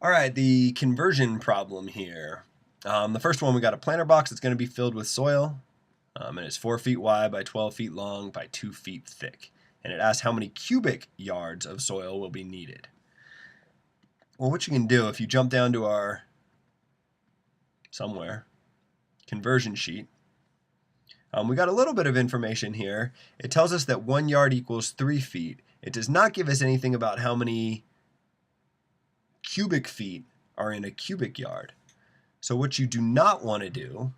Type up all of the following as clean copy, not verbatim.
All right, the conversion problem here. The first one, we got a planter box that's going to be filled with soil, and it's 4 feet wide by 12 feet long by 2 feet thick. And it asks how many cubic yards of soil will be needed. Well, what you can do, if you jump down to our conversion sheet, we got a little bit of information here. It tells us that 1 yard equals 3 feet. It does not give us anything about how many cubic feet are in a cubic yard. So what you do not want to do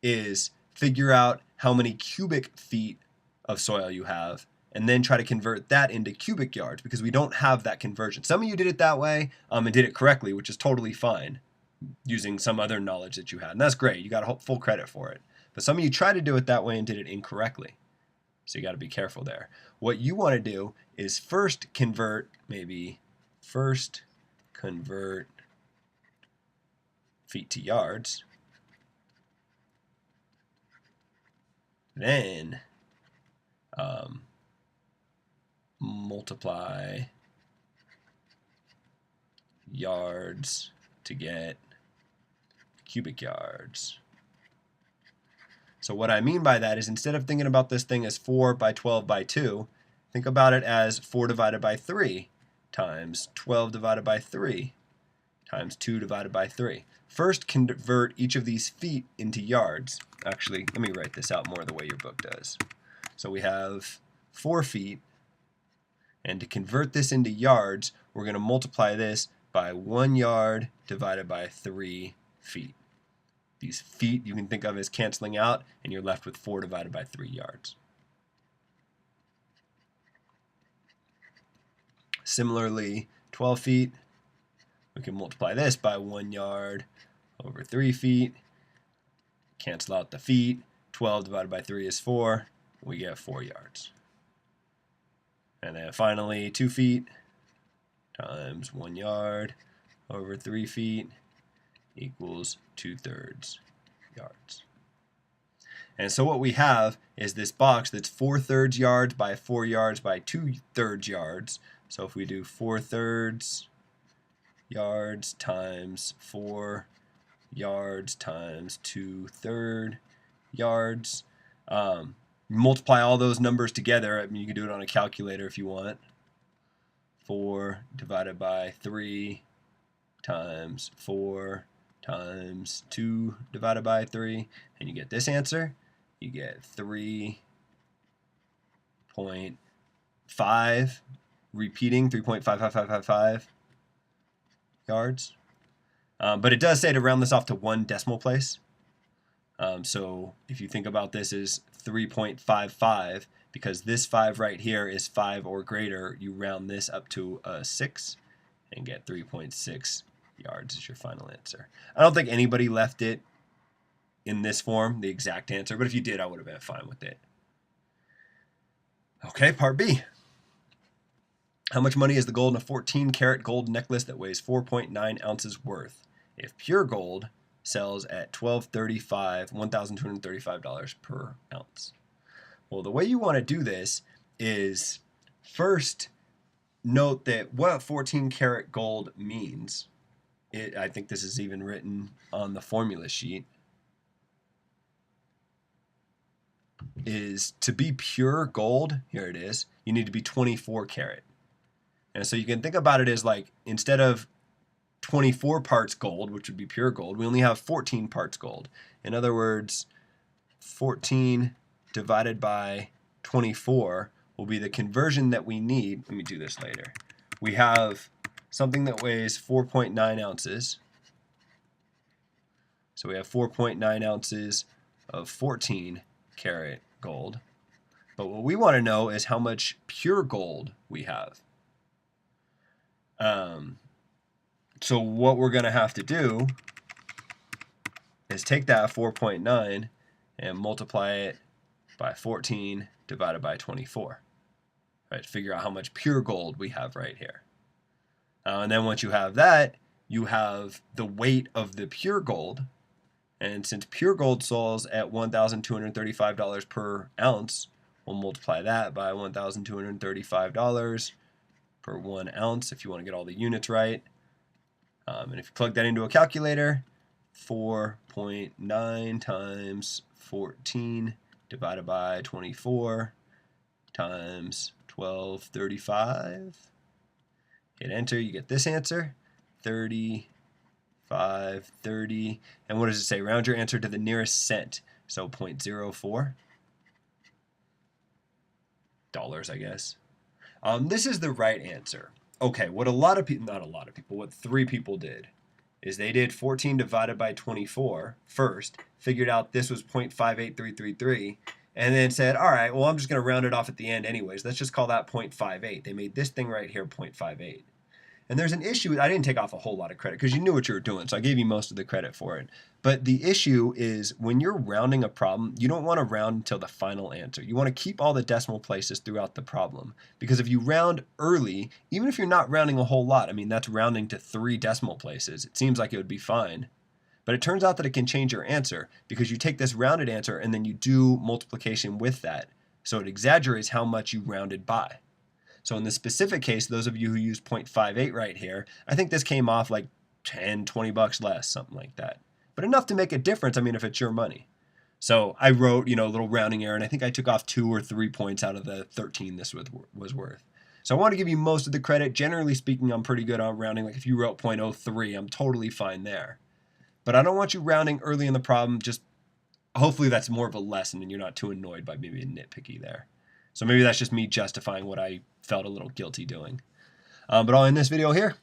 is figure out how many cubic feet of soil you have and then try to convert that into cubic yards, because we don't have that conversion. Some of you did it that way and did it correctly, which is totally fine, using some other knowledge that you had. And that's great. You got full credit for it. But some of you tried to do it that way and did it incorrectly. So you got to be careful there. What you want to do is first convert feet to yards, then multiply yards to get cubic yards. So what I mean by that is, instead of thinking about this thing as 4 by 12 by 2, think about it as 4 divided by 3 times 12 divided by 3 times 2 divided by 3. First, convert each of these feet into yards. Actually, let me write this out more the way your book does. So we have 4 feet, and to convert this into yards, we're going to multiply this by 1 yard divided by 3 feet. These feet you can think of as canceling out, and you're left with 4 divided by 3 yards. Similarly, 12 feet, we can multiply this by 1 yard over 3 feet. Cancel out the feet. 12 divided by 3 is 4. We get 4 yards. And then finally, 2 feet times 1 yard over 3 feet equals 2/3 yards. And so what we have is this box that's 4/3 yards by 4 yards by 2/3 yards. So if we do 4/3 yards times 4 yards times 2/3 yards, multiply all those numbers together. I mean, you can do it on a calculator if you want. 4 divided by 3 times 4 times 2 divided by 3, and you get this answer. You get 3.5, repeating 3.55555 yards. But it does say to round this off to 1 decimal place. So if you think about this as 3.55, because this 5 right here is 5 or greater, you round this up to a 6 and get 3.6 yards is your final answer. I don't think anybody left it in this form, the exact answer, but if you did, I would have been fine with it. Okay, part B. How much money is the gold in a 14-karat gold necklace that weighs 4.9 ounces worth if pure gold sells at $1,235 per ounce? Well, the way you want to do this is first note that what 14-karat gold means. I think this is even written on the formula sheet, is to be pure gold, here it is, you need to be 24 karat. And so you can think about it as like, instead of 24 parts gold, which would be pure gold, we only have 14 parts gold. In other words, 14 divided by 24 will be the conversion that we need. Let me do this later. We have something that weighs 4.9 ounces. So we have 4.9 ounces of 14 karat gold. But what we want to know is how much pure gold we have. So what we're going to have to do is take that 4.9 and multiply it by 14 divided by 24. Right, figure out how much pure gold we have right here. And then once you have that, you have the weight of the pure gold. And since pure gold sells at $1,235 per ounce, we'll multiply that by $1,235 per 1 ounce if you want to get all the units right. And if you plug that into a calculator, 4.9 times 14 divided by 24 times 1235. Hit enter, you get this answer, 3530. And what does it say? Round your answer to the nearest cent. So 0.04 dollars, I guess. This is the right answer. Okay, what a lot of people, not a lot of people, what 3 people did is they did 14 divided by 24 first, figured out this was 0.58333, and then said, all right, well, I'm just going to round it off at the end anyways. Let's just call that 0.58. They made this thing right here 0.58. And there's an issue. I didn't take off a whole lot of credit because you knew what you were doing, so I gave you most of the credit for it. But the issue is when you're rounding a problem, you don't want to round until the final answer. You want to keep all the decimal places throughout the problem. Because if you round early, even if you're not rounding a whole lot, I mean, that's rounding to 3 decimal places. It seems like it would be fine. But it turns out that it can change your answer because you take this rounded answer and then you do multiplication with that. So it exaggerates how much you rounded by. So in this specific case, those of you who use 0.58 right here, I think this came off like 10, 20 bucks less, something like that. But enough to make a difference, I mean, if it's your money. So I wrote, a little rounding error, and I think I took off 2 or 3 points out of the 13 this was worth. So I want to give you most of the credit. Generally speaking, I'm pretty good on rounding. Like if you wrote 0.03, I'm totally fine there. But I don't want you rounding early in the problem. Just hopefully that's more of a lesson and you're not too annoyed by maybe a nitpicky there. So maybe that's just me justifying what I felt a little guilty doing. But I'll end this video here.